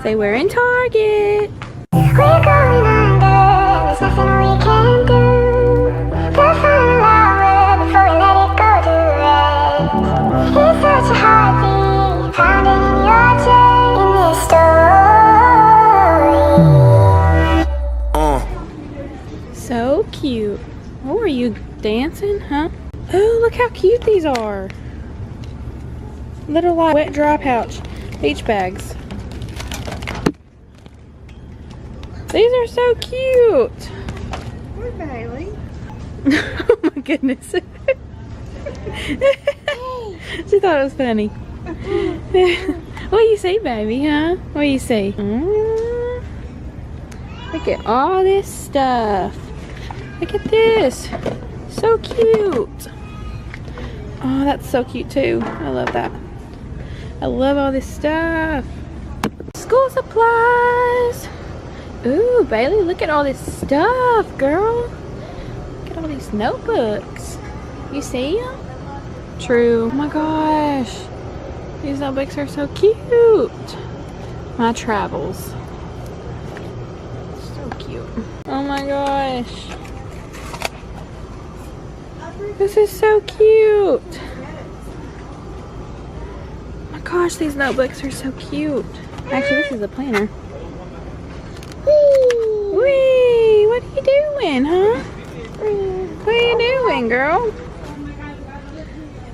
Say we're in Target. We're going under, there's nothing we can do. Don't fall in love with before we let it go to waste. It's such a heartbeat, pounding in your chest in this story. So cute. Oh, are you dancing, huh? Oh, look how cute these are. Little like wet dry pouch beach bags. These are so cute. Poor Baylee. Oh my goodness. She thought it was funny. What do you say, baby, huh? What do you say? Look at all this stuff. Look at this. So cute. Oh, that's so cute too. I love that. I love all this stuff. School supplies. Ooh, Baylee, look at all this stuff, girl. Look at all these notebooks. You see them? True. Oh my gosh. These notebooks are so cute. My travels. So cute. Oh my gosh. This is so cute. Oh my gosh, these notebooks are so cute. Actually, this is a planner. Whee! What are you doing, huh? What are you doing, girl?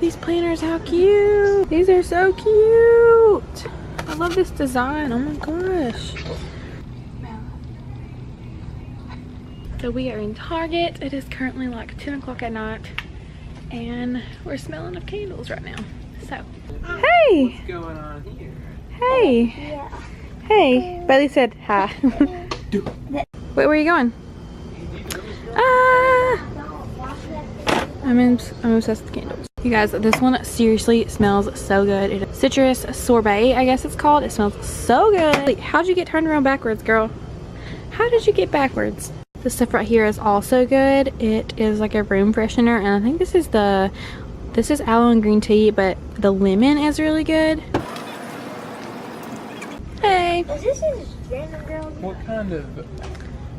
These planners, how cute. These are so cute. I love this design. Oh my gosh. So we are in Target. It is currently like 10 o'clock at night. And we're smelling of candles right now. So, hey! What's going on here? Hey! Hey! Baylee said hi. Wait, where are you going? I'm obsessed with candles. You guys, this one seriously smells so good. It is citrus sorbet, I guess it's called. It smells so good. Wait, how'd you get turned around backwards, girl? How did you get backwards? This stuff right here is also good. It is like a room freshener, and I think this is aloe and green tea, but the lemon is really good. Hey. Is this a random girl? What kind of...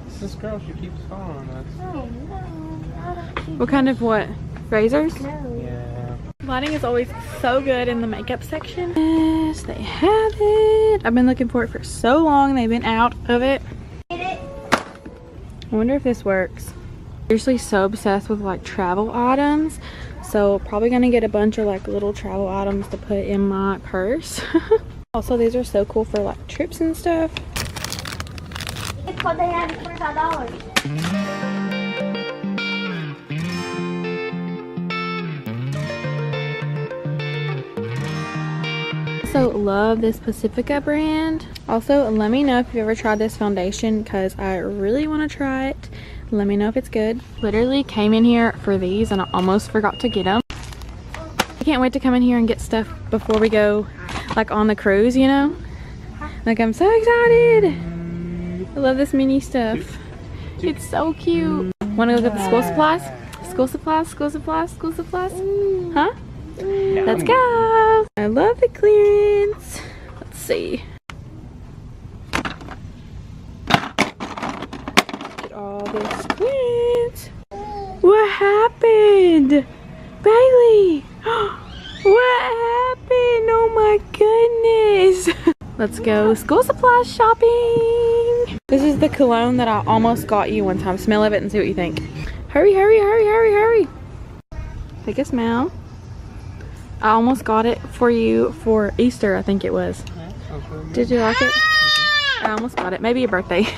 It's this girl, she keeps following us. Oh no, I don't see. What kind of what? Razors? No. Yeah. Lighting is always so good in the makeup section. Yes, they have it. I've been looking for it for so long. They've been out of it. I wonder if this works. Seriously, so obsessed with like travel items. So probably gonna get a bunch of like little travel items to put in my purse. Also, these are so cool for like trips and stuff. It's what they had $25. Also love this Pacifica brand. Also, let me know if you've ever tried this foundation because I really want to try it. Let me know if it's good. Literally came in here for these and I almost forgot to get them. I can't wait to come in here and get stuff before we go like on the cruise, you know? Like, I'm so excited. I love this mini stuff. It's so cute. Want to go get the school supplies? School supplies, school supplies, school supplies? Huh? Let's go. I love the clearance. Let's see. Get all this clearance. What happened? Baylee! What happened? Oh my goodness. Let's go school supplies shopping. This is the cologne that I almost got you one time. Smell of it and see what you think. Hurry, hurry, hurry, hurry, hurry. Take a smell. I almost got it for you for Easter, I think it was. Did you like it? I almost got it. Maybe your birthday. Shh,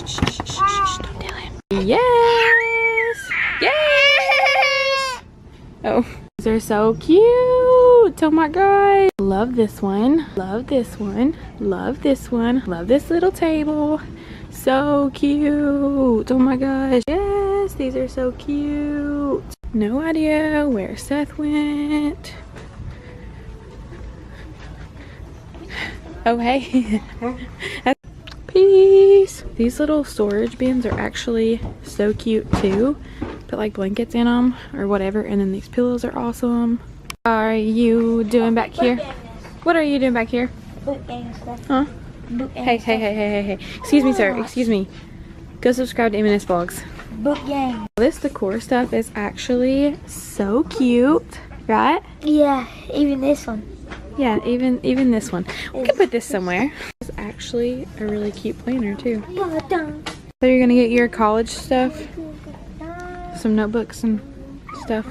shh, shh, shh, shh, don't tell him. Yes! Yes! Oh, these are so cute. Oh my god. Love this one. Love this one. Love this one. Love this little table. So cute. Oh my gosh. Yes, these are so cute. No idea where Seth went. Oh, hey. Peace. These little storage bins are actually so cute too. Put like blankets in them or whatever, and then these pillows are awesome. Are you doing back here? What are you doing back here? Foot game stuff. Huh? Book Hey, hey, hey, hey, hey, hey. Excuse me, sir. Excuse me. Go subscribe to M&S Vlogs. Book gang. This decor stuff is actually so cute, right? Yeah, even this one. Yeah, even this one. We can put this somewhere. It's actually a really cute planner too. So you're gonna get your college stuff, some notebooks and stuff.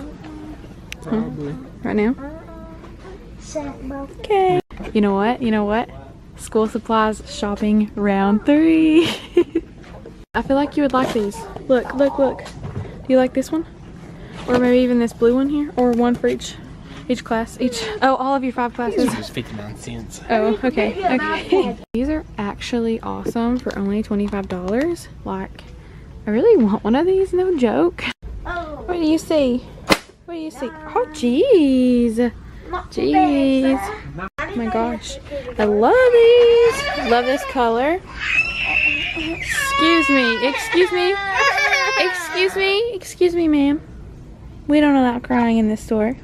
Probably. Right now. Okay. You know what? You know what? School supplies shopping round 3. I feel like you would like these. Look, look, look. Do you like this one? Or maybe even this blue one here? Or one for each class? Oh, all of your 5 classes? These are just 59 cents. Oh, okay. Okay. These are actually awesome for only $25. Like, I really want one of these, no joke. What do you see? What do you see? Oh, jeez. Jeez. Oh my gosh. I love these. Love this color. Excuse me. Excuse me. Excuse me. Excuse me, ma'am. We don't allow crying in this store.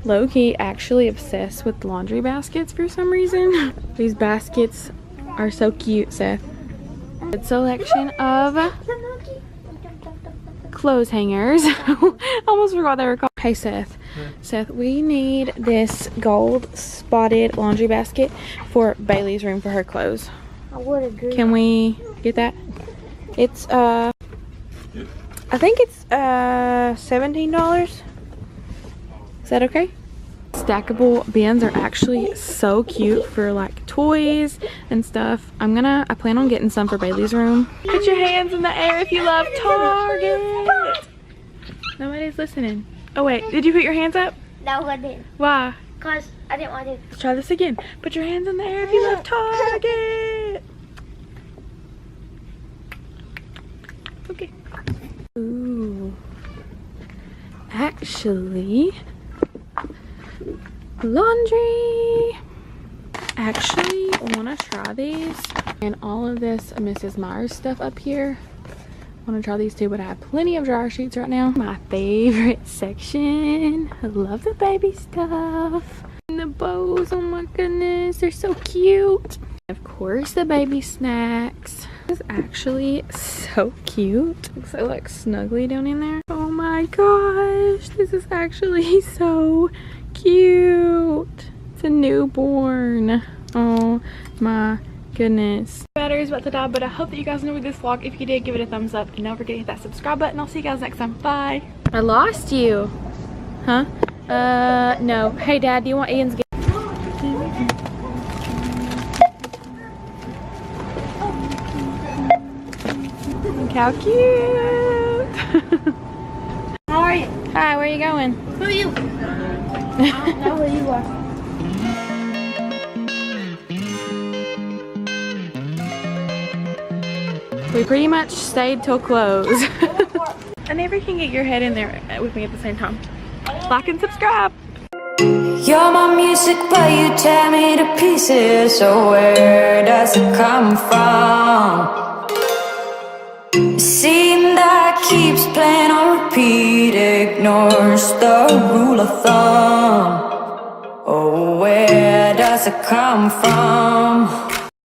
Low-key actually obsessed with laundry baskets for some reason. These baskets are so cute, Seth. Good selection of clothes hangers. Almost forgot they were called. Hey, Seth. Seth, we need this gold spotted laundry basket for Bailey's room for her clothes. I would agree. Can we get that? It's I think it's $17. Is that okay? Stackable bins are actually so cute for like toys and stuff. I plan on getting some for Bailey's room. Put your hands in the air if you love Target. Nobody's listening. Oh wait, did you put your hands up? No, I didn't. Why? Because I didn't want to. Let's try this again. Put your hands in the air if you love Target. Okay. Ooh. Actually, laundry. Actually, I want to try these. And all of this Mrs. Meyers stuff up here. I want to try these too, but I have plenty of dryer sheets right now. My favorite section. I love the baby stuff. And the bows, oh my goodness, they're so cute. Of course, the baby snacks. This is actually so cute. Looks so like snuggly down in there. Oh my gosh, this is actually so cute. It's a newborn. Oh my goodness. Battery's about to die, but I hope that you guys enjoyed this vlog. If you did, give it a thumbs up and don't forget to hit that subscribe button. I'll see you guys next time. Bye. I lost you. Huh? No. Hey, Dad, do you want Ian's gift? Look how cute. How are you? Hi, where are you going? Who are you? I don't know who you are. We pretty much stayed till close. I never can get your head in there with me at the same time. Like and subscribe. You're my music, but you tear me to pieces. So where does it come from? A scene that keeps playing on repeat, ignores the rule of thumb. Oh, where does it come from?